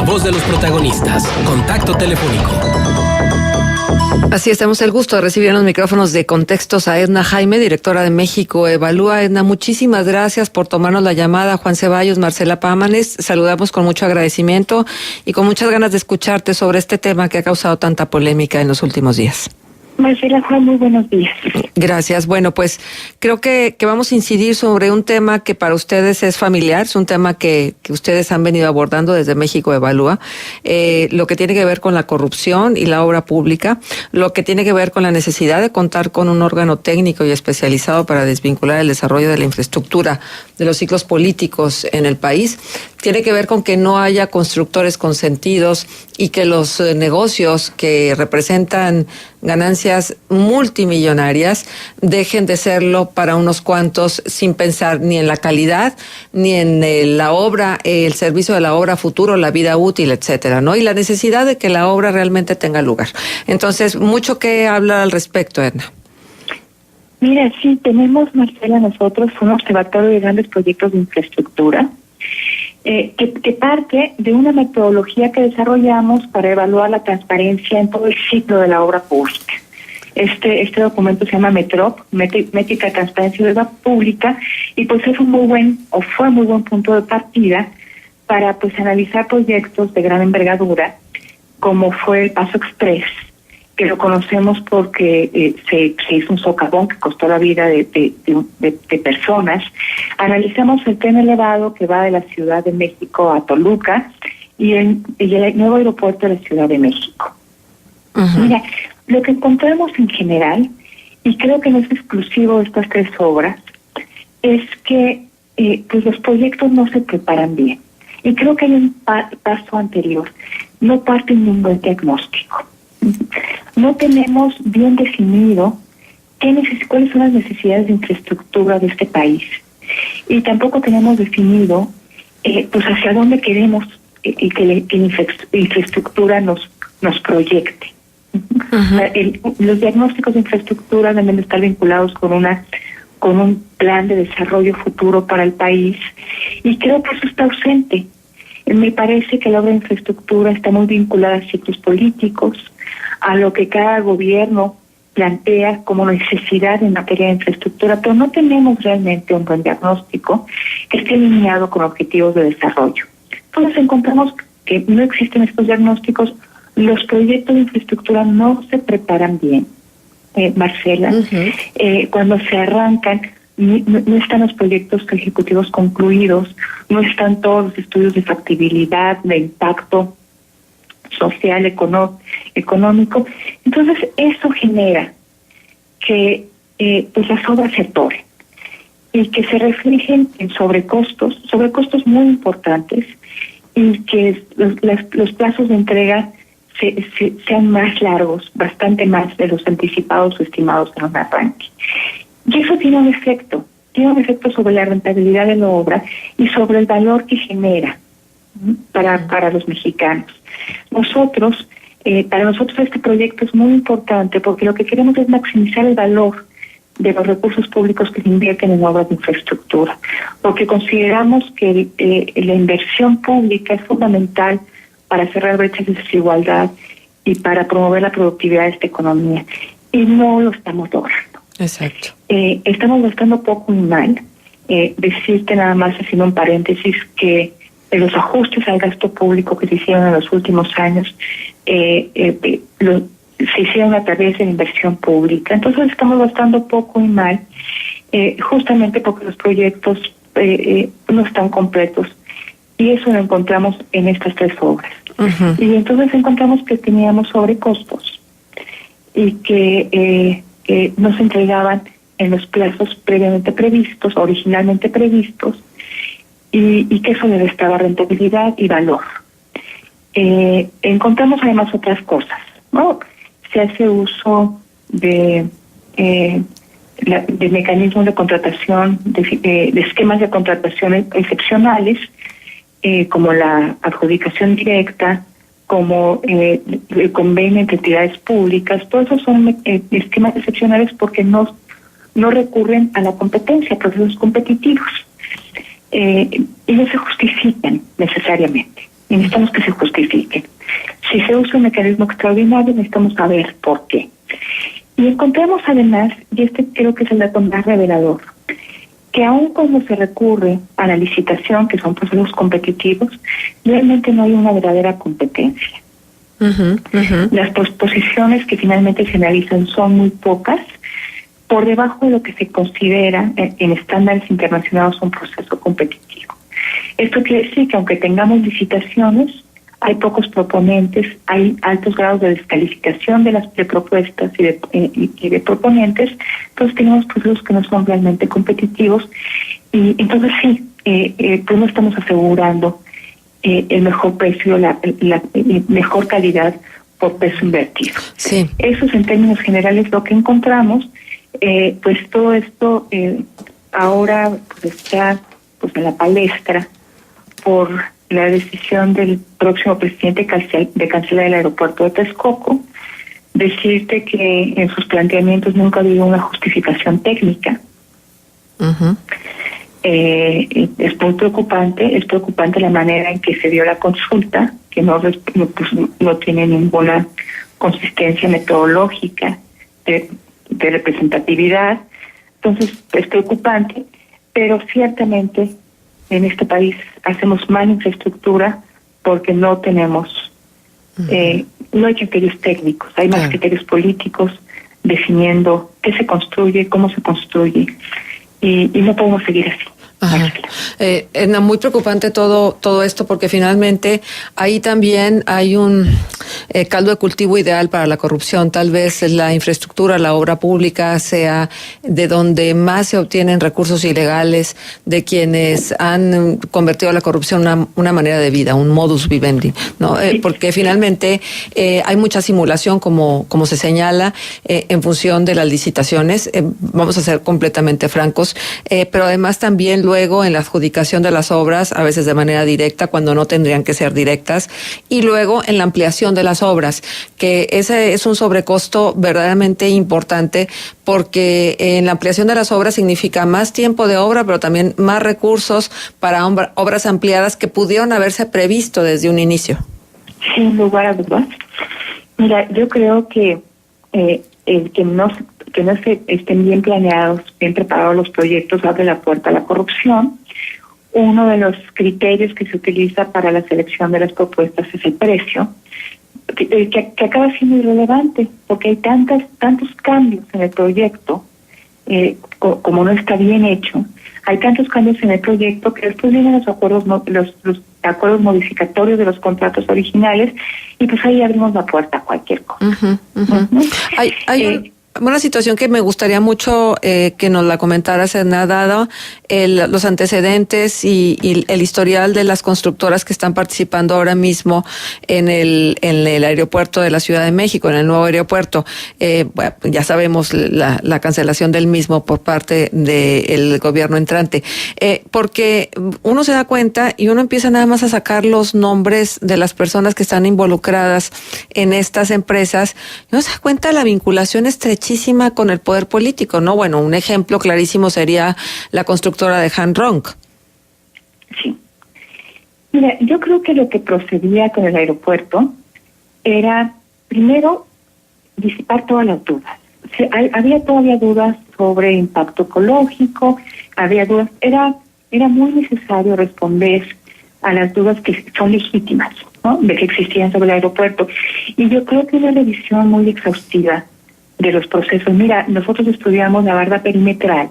voz de los protagonistas. Contacto telefónico. Así es, tenemos el gusto de recibir en los micrófonos de Contextos a Edna Jaime, directora de México Evalúa. Edna, muchísimas gracias por tomarnos la llamada. Juan Ceballos, Marcela Pámanes, saludamos con mucho agradecimiento y con muchas ganas de escucharte sobre este tema que ha causado tanta polémica en los últimos días. Marcela, Juan, muy buenos días. Gracias. Bueno, pues creo que vamos a incidir sobre un tema que para ustedes es familiar, es un tema que ustedes han venido abordando desde México Evalúa, lo que tiene que ver con la corrupción y la obra pública, lo que tiene que ver con la necesidad de contar con un órgano técnico y especializado para desvincular el desarrollo de la infraestructura de los ciclos políticos en el país. Tiene que ver con que no haya constructores consentidos y que los negocios que representan ganancias multimillonarias dejen de serlo para unos cuantos sin pensar ni en la calidad, ni en la obra, el servicio de la obra futuro, la vida útil, etcétera, ¿no? Y la necesidad de que la obra realmente tenga lugar. Entonces, mucho que hablar al respecto, Edna. Mira, sí, tenemos, Marcela, nosotros un observatorio de grandes proyectos de infraestructura que parte de una metodología que desarrollamos para evaluar la transparencia en todo el ciclo de la obra pública. Este documento se llama METROP, Métrica de Transparencia de Obra Pública, y pues es fue muy buen punto de partida para pues analizar proyectos de gran envergadura, como fue el Paso Express, que lo conocemos porque se hizo un socavón que costó la vida de personas. Analizamos el tren elevado que va de la Ciudad de México a Toluca y el nuevo aeropuerto de la Ciudad de México. Uh-huh. Mira, lo que encontramos en general, y creo que no es exclusivo de estas tres obras, es que pues los proyectos no se preparan bien. Y creo que hay un paso anterior. No parten de un buen diagnóstico. No tenemos bien definido cuáles son las necesidades de infraestructura de este país, y tampoco tenemos definido pues hacia dónde queremos que la infraestructura nos proyecte. Uh-huh. Los diagnósticos de infraestructura deben estar vinculados con un plan de desarrollo futuro para el país, y creo que eso está ausente. Me parece que la obra de infraestructura está muy vinculada a ciclos políticos, a lo que cada gobierno plantea como necesidad en materia de infraestructura, pero no tenemos realmente un buen diagnóstico que esté alineado con objetivos de desarrollo. Entonces encontramos que no existen estos diagnósticos, los proyectos de infraestructura no se preparan bien, Marcela. Uh-huh. Cuando se arrancan, no están los proyectos ejecutivos concluidos, no están todos los estudios de factibilidad, de impacto social, económico. Entonces eso genera que pues las obras se atoren y que se reflejen en sobrecostos muy importantes, y que los plazos de entrega sean más largos, bastante más de los anticipados o estimados en un arranque. Y eso tiene un efecto sobre la rentabilidad de la obra y sobre el valor que genera para los mexicanos. Para nosotros este proyecto es muy importante porque lo que queremos es maximizar el valor de los recursos públicos que se invierten en obras de infraestructura, porque consideramos que la inversión pública es fundamental para cerrar brechas de desigualdad y para promover la productividad de esta economía, y no lo estamos logrando. Exacto. Estamos gastando poco y mal. Decirte nada más, haciendo un paréntesis, que los ajustes al gasto público que se hicieron en los últimos años se hicieron a través de la inversión pública. Entonces estamos gastando poco y mal, justamente porque los proyectos no están completos, y eso lo encontramos en estas tres obras. Uh-huh. Y entonces encontramos que teníamos sobrecostos y que no se entregaban en los plazos originalmente previstos, y que eso le restaba rentabilidad y valor. Encontramos además otras cosas, ¿no? Se hace uso de mecanismos de contratación, de esquemas de contratación excepcionales, como la adjudicación directa, como el convenio entre entidades públicas. Todos esos son esquemas excepcionales porque no recurren a la competencia, a procesos competitivos. Y no se justifican necesariamente. y necesitamos que se justifique. Si se usa un mecanismo extraordinario, necesitamos saber por qué. Y encontramos además, y este creo que es el dato más revelador, que aun cuando se recurre a la licitación, que son procesos competitivos, realmente no hay una verdadera competencia. Las posiciones que finalmente se analizan son muy pocas, por debajo de lo que se considera en estándares internacionales un proceso competitivo. Esto quiere decir que aunque tengamos licitaciones, hay pocos proponentes, hay altos grados de descalificación de las propuestas y de proponentes, entonces tenemos procesos que no son realmente competitivos y entonces sí, pues no estamos asegurando el mejor precio, la mejor calidad por peso invertido. Sí. Eso es en términos generales lo que encontramos. Pues todo esto ahora pues está pues en la palestra por la decisión del próximo presidente de cancelar el aeropuerto de Texcoco. Decirte que en sus planteamientos nunca ha habido una justificación técnica. Es muy preocupante, la manera en que se dio la consulta, que no tiene ninguna consistencia metodológica de representatividad. Entonces es preocupante, pero ciertamente en este país hacemos mala infraestructura porque no tenemos, no hay criterios técnicos, hay más criterios políticos definiendo qué se construye, cómo se construye, y no podemos seguir así. Edna, muy preocupante todo esto porque finalmente ahí también hay un caldo de cultivo ideal para la corrupción. Tal vez la infraestructura, la obra pública sea de donde más se obtienen recursos ilegales de quienes han convertido a la corrupción en una manera de vida, un modus vivendi, ¿no? Porque finalmente hay mucha simulación, como se señala, en función de las licitaciones. Vamos a ser completamente francos, pero además también luego en la adjudicación de las obras, a veces de manera directa, cuando no tendrían que ser directas, y luego en la ampliación de las obras, que ese es un sobrecosto verdaderamente importante, porque en la ampliación de las obras significa más tiempo de obra, pero también más recursos para obras ampliadas que pudieron haberse previsto desde un inicio. Sin lugar a dudas. Mira, yo creo que el que no se estén bien planeados, bien preparados los proyectos, abre la puerta a la corrupción. Uno de los criterios que se utiliza para la selección de las propuestas es el precio, que acaba siendo irrelevante, porque hay tantos cambios en el proyecto, como no está bien hecho, hay tantos cambios en el proyecto que después vienen los acuerdos modificatorios de los contratos originales, y pues ahí abrimos la puerta a cualquier cosa. Hay una situación que me gustaría mucho que nos la comentaras, Edna, dado los antecedentes y el historial de las constructoras que están participando ahora mismo en el aeropuerto de la Ciudad de México, en el nuevo aeropuerto. Bueno, ya sabemos la cancelación del mismo por parte del gobierno entrante. Porque uno se da cuenta y uno empieza nada más a sacar los nombres de las personas que están involucradas en estas empresas, y uno se da cuenta de la vinculación estrechísima con el poder político, ¿no? Bueno, un ejemplo clarísimo sería la constructora de Han Rong. Sí. Mira, yo creo que lo que procedía con el aeropuerto era, primero, disipar todas las dudas. O sea, había todavía dudas sobre impacto ecológico, había dudas, era muy necesario responder a las dudas que son legítimas, ¿no?, de que existían sobre el aeropuerto. Y yo creo que una revisión muy exhaustiva de los procesos. Mira, nosotros estudiamos la barda perimetral.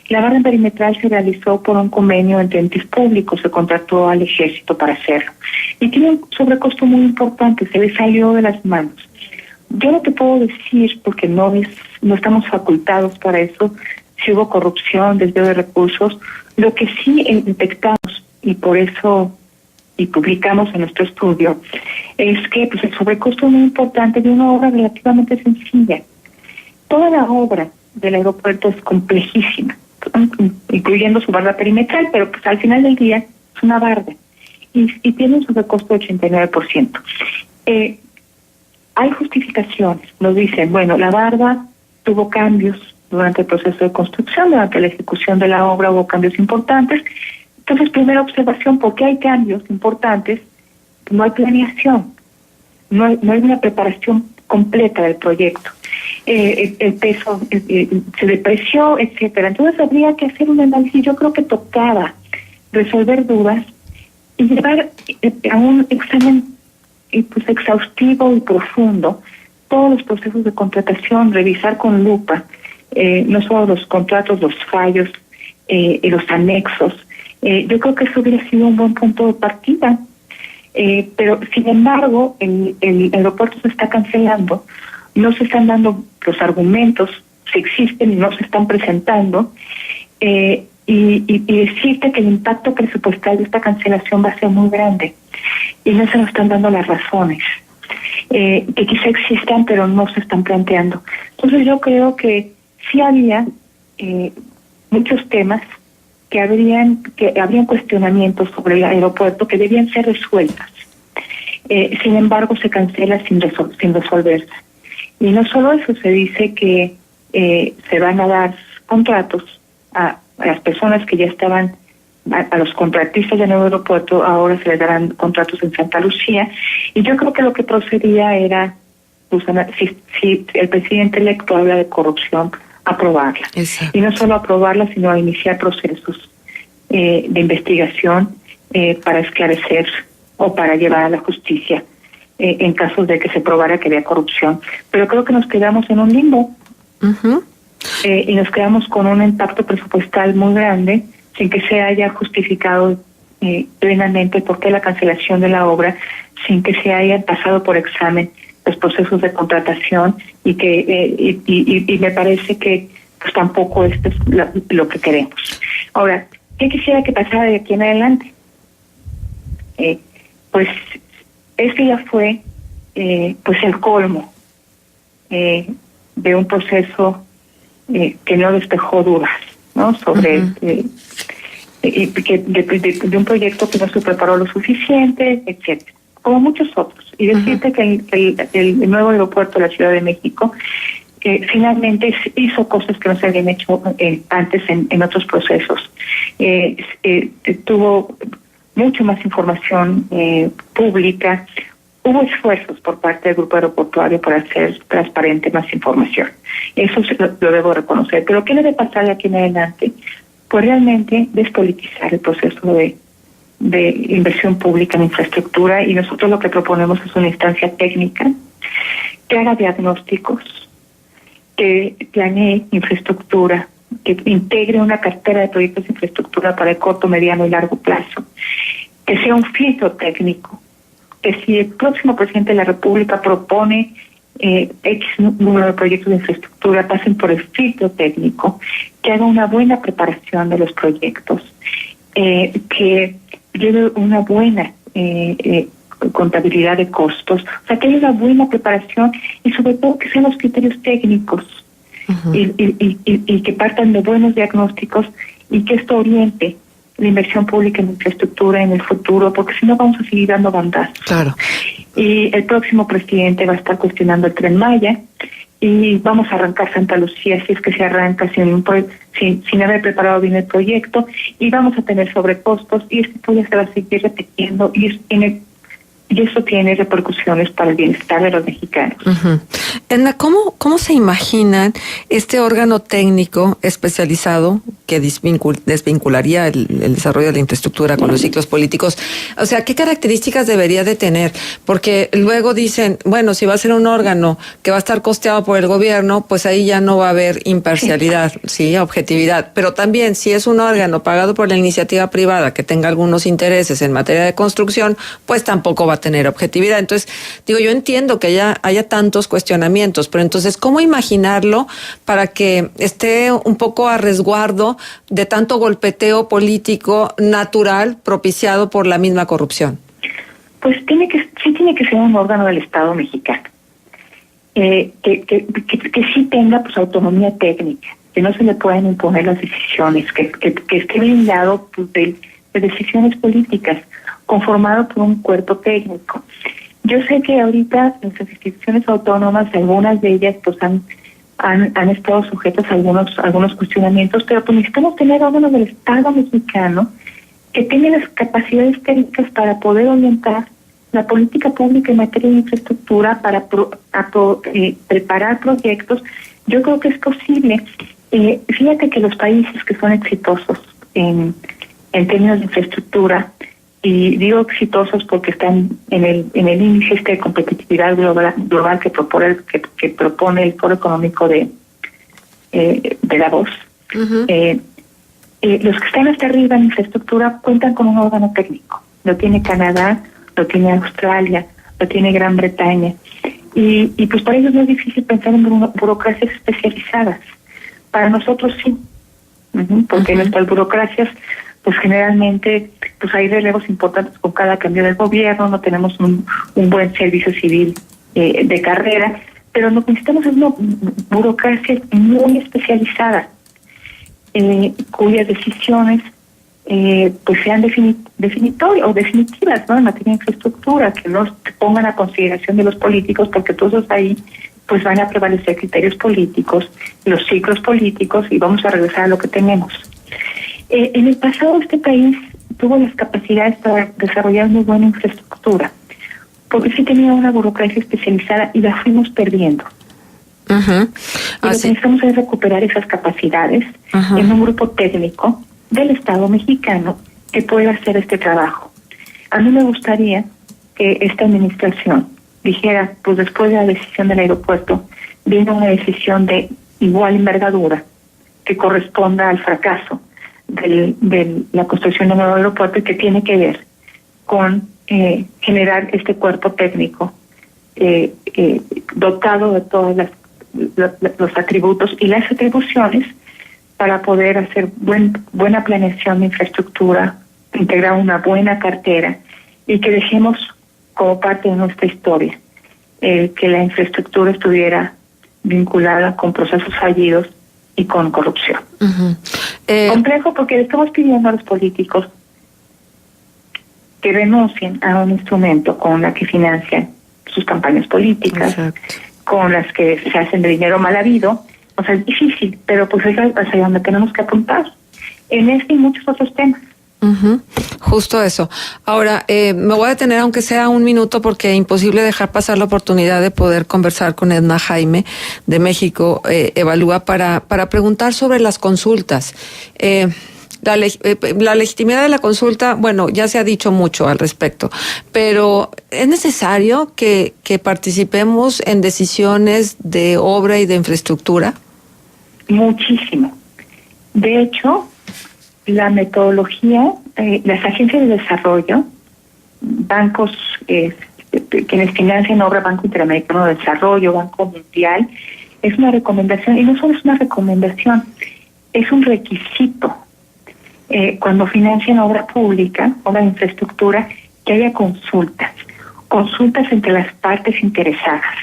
La barda perimetral se realizó por un convenio entre entes públicos, se contrató al ejército para hacerlo. Y tiene un sobrecosto muy importante, se le salió de las manos. Yo no te puedo decir, porque no estamos facultados para eso, si hubo corrupción, desvío de recursos. Lo que sí detectamos, y por eso y publicamos en nuestro estudio, es que pues el sobrecosto es muy importante de una obra relativamente sencilla. Toda la obra del aeropuerto es complejísima, incluyendo su barda perimetral, pero pues al final del día es una barda y tiene un sobrecosto de 89%. Hay justificaciones, nos dicen, bueno, la barda tuvo cambios durante el proceso de construcción, durante la ejecución de la obra hubo cambios importantes. Entonces, primera observación, ¿por qué hay cambios importantes? no hay planeación, no hay una preparación completa del proyecto. El peso se depreció, etcétera. Entonces habría que hacer un análisis. Yo creo que tocaba resolver dudas y llevar a un examen pues exhaustivo y profundo todos los procesos de contratación, revisar con lupa no solo los contratos, los fallos y los anexos. Yo creo que eso hubiera sido un buen punto de partida. Pero sin embargo el aeropuerto se está cancelando, no se están dando los argumentos, si existen y no se están presentando, y decirte que el impacto presupuestal de esta cancelación va a ser muy grande y no se nos están dando las razones, que quizá existan pero no se están planteando. Entonces yo creo que sí había muchos temas que habrían cuestionamientos sobre el aeropuerto que debían ser resueltas. Sin embargo, se cancela sin resolverse. Y no solo eso, se dice que se van a dar contratos a las personas que ya estaban, a los contratistas del nuevo aeropuerto, ahora se les darán contratos en Santa Lucía. Y yo creo que lo que procedía era, Susana, si el presidente electo habla de corrupción, aprobarla. Exacto. Y no solo aprobarla, sino iniciar procesos de investigación para esclarecer o para llevar a la justicia en casos de que se probara que había corrupción. Pero creo que nos quedamos en un limbo. Uh-huh. Y nos quedamos con un impacto presupuestal muy grande sin que se haya justificado plenamente por qué la cancelación de la obra, sin que se haya pasado por examen los procesos de contratación y que y me parece que pues tampoco esto es lo que queremos. Ahora, ¿qué quisiera que pasara de aquí en adelante? Pues este ya fue pues el colmo de un proceso que no despejó dudas, ¿no? Sobre uh-huh. De un proyecto que no se preparó lo suficiente, etcétera, como muchos otros. Y decirte uh-huh. que el nuevo aeropuerto de la Ciudad de México finalmente hizo cosas que no se habían hecho antes en otros procesos. Tuvo mucho más información pública. Hubo esfuerzos por parte del grupo aeroportuario para hacer transparente más información. Eso lo debo reconocer. Pero ¿qué debe pasar de aquí en adelante? Pues realmente despolitizar el proceso de inversión pública en infraestructura, y nosotros lo que proponemos es una instancia técnica que haga diagnósticos, que planee infraestructura, que integre una cartera de proyectos de infraestructura para el corto, mediano y largo plazo, que sea un filtro técnico, que si el próximo presidente de la República propone X número de proyectos de infraestructura, pasen por el filtro técnico, que haga una buena preparación de los proyectos, que lleve una buena contabilidad de costos, o sea, que haya una buena preparación y sobre todo que sean los criterios técnicos uh-huh. y que partan de buenos diagnósticos y que esto oriente la inversión pública en infraestructura en el futuro, porque si no vamos a seguir dando bandazos. Claro. Y el próximo presidente va a estar cuestionando el Tren Maya y vamos a arrancar Santa Lucía, si es que se arranca sin haber preparado bien el proyecto, y vamos a tener sobrecostos, y esto ya se va a seguir repitiendo, y eso tiene repercusiones para el bienestar de los mexicanos. Uh-huh. Edna, ¿cómo se imaginan este órgano técnico especializado que desvincularía el desarrollo de la infraestructura con los ciclos políticos? O sea, ¿qué características debería de tener? Porque luego dicen, bueno, si va a ser un órgano que va a estar costeado por el gobierno, pues ahí ya no va a haber imparcialidad, sí, objetividad. Pero también, si es un órgano pagado por la iniciativa privada que tenga algunos intereses en materia de construcción, pues tampoco va a tener objetividad. Entonces, digo, yo entiendo que haya tantos cuestionamientos, pero entonces, ¿cómo imaginarlo para que esté un poco a resguardo de tanto golpeteo político natural propiciado por la misma corrupción? Pues tiene que ser un órgano del Estado mexicano, que sí tenga pues autonomía técnica, que no se le puedan imponer las decisiones, que esté blindado pues, de decisiones políticas, conformado por un cuerpo técnico. Yo sé que ahorita nuestras instituciones autónomas, algunas de ellas pues han estado sujetas a algunos cuestionamientos, pero pues necesitamos tener órganos del Estado mexicano que tengan las capacidades técnicas para poder orientar la política pública en materia de infraestructura para preparar proyectos, yo creo que es posible. Fíjate que los países que son exitosos en términos de infraestructura, y digo exitosos porque están en el índice de competitividad global que propone el Foro Económico de Davos. Uh-huh. Los que están hasta arriba en infraestructura cuentan con un órgano técnico. Lo tiene Canadá, lo tiene Australia, lo tiene Gran Bretaña. Y pues para ellos no es difícil pensar en burocracias especializadas. Para nosotros sí, porque nuestras burocracias, pues generalmente pues hay relevos importantes con cada cambio del gobierno, no tenemos un buen servicio civil de carrera, pero lo que necesitamos es una burocracia muy especializada, cuyas decisiones pues sean definitorias o definitivas, ¿no?, en materia de infraestructura, que no se pongan a consideración de los políticos, porque todos ahí pues van a prevalecer criterios políticos, los ciclos políticos, y vamos a regresar a lo que tenemos. En el pasado este país tuvo las capacidades para desarrollar muy buena infraestructura, porque sí tenía una burocracia especializada y la fuimos perdiendo. Uh-huh. Y lo que necesitamos es recuperar esas capacidades en un grupo técnico del Estado mexicano que pueda hacer este trabajo. A mí me gustaría que esta administración dijera, pues después de la decisión del aeropuerto, viene una decisión de igual envergadura que corresponda al fracaso de la construcción de un nuevo aeropuerto, y que tiene que ver con generar este cuerpo técnico dotado de todos los atributos y las atribuciones para poder hacer buena planeación de infraestructura, integrar una buena cartera, y que dejemos como parte de nuestra historia que la infraestructura estuviera vinculada con procesos fallidos y con corrupción. Uh-huh. Complejo, porque le estamos pidiendo a los políticos que renuncien a un instrumento con la que financian sus campañas políticas. Exacto. Con las que se hacen de dinero mal habido. O sea, es difícil, pero pues es hacia donde tenemos que apuntar, en este y muchos otros temas. Uh-huh. Justo eso. Ahora, me voy a detener aunque sea un minuto, porque es imposible dejar pasar la oportunidad de poder conversar con Edna Jaime de México Evalúa para preguntar sobre las consultas. La legitimidad de la consulta, bueno, ya se ha dicho mucho al respecto, pero ¿es necesario que participemos en decisiones de obra y de infraestructura? Muchísimo. De hecho, la metodología, las agencias de desarrollo, bancos quienes financian obra, Banco Interamericano de Desarrollo, Banco Mundial, es una recomendación, y no solo es una recomendación, es un requisito. Cuando financian obra pública, obra de infraestructura, que haya consultas entre las partes interesadas.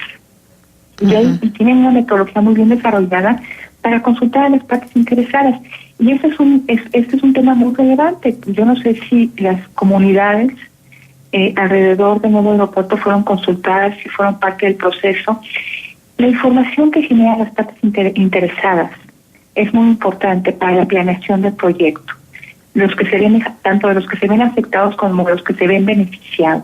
Uh-huh. Y tienen una metodología muy bien desarrollada para consultar a las partes interesadas. Y este es un tema muy relevante. Yo no sé si las comunidades alrededor del nuevo aeropuerto fueron consultadas, si fueron parte del proceso. La información que generan las partes interesadas es muy importante para la planeación del proyecto. Tanto de los que se ven afectados como de los que se ven beneficiados.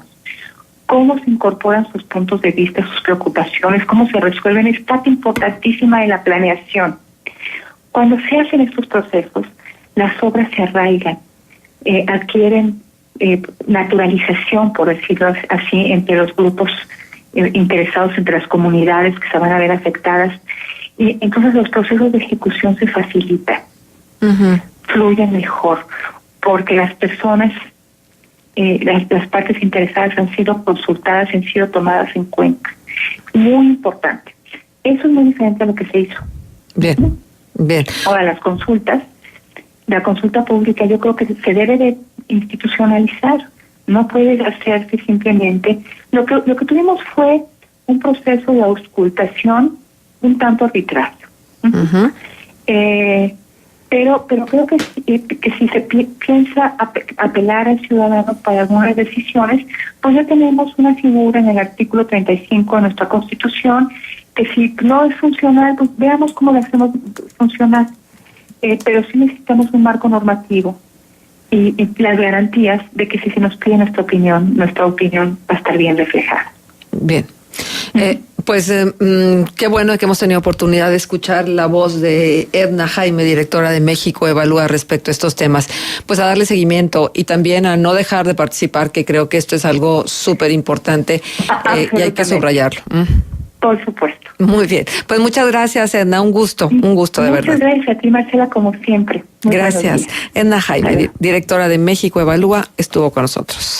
Cómo se incorporan sus puntos de vista, sus preocupaciones, cómo se resuelven, es parte importantísima de la planeación. Cuando se hacen estos procesos, las obras se arraigan, adquieren naturalización, por decirlo así, entre los grupos interesados, entre las comunidades que se van a ver afectadas, y entonces los procesos de ejecución se facilitan. Uh-huh. Fluyen mejor, porque las personas, las partes interesadas han sido consultadas, han sido tomadas en cuenta. Muy importante. Eso es muy diferente a lo que se hizo. Bien, bien. Ahora, las consultas, la consulta pública, yo creo que se debe de institucionalizar. No puede hacerse simplemente. Lo que tuvimos fue un proceso de auscultación un tanto arbitrario. Uh-huh. Pero creo que si se piensa apelar al ciudadano para algunas decisiones, pues ya tenemos una figura en el artículo 35 de nuestra Constitución, que si no es funcional, pues veamos cómo lo hacemos funcionar. Pero sí necesitamos un marco normativo y las garantías de que si se nos pide nuestra opinión va a estar bien reflejada. Bien. Qué bueno que hemos tenido oportunidad de escuchar la voz de Edna Jaime, directora de México Evalúa, respecto a estos temas. Pues a darle seguimiento y también a no dejar de participar, que creo que esto es algo súper importante y hay que subrayarlo. Por supuesto. Muy bien. Pues muchas gracias, Edna. Un gusto de verdad. Muchas gracias a ti, Marcela, como siempre. Gracias. Edna Jaime, directora de México Evalúa, estuvo con nosotros.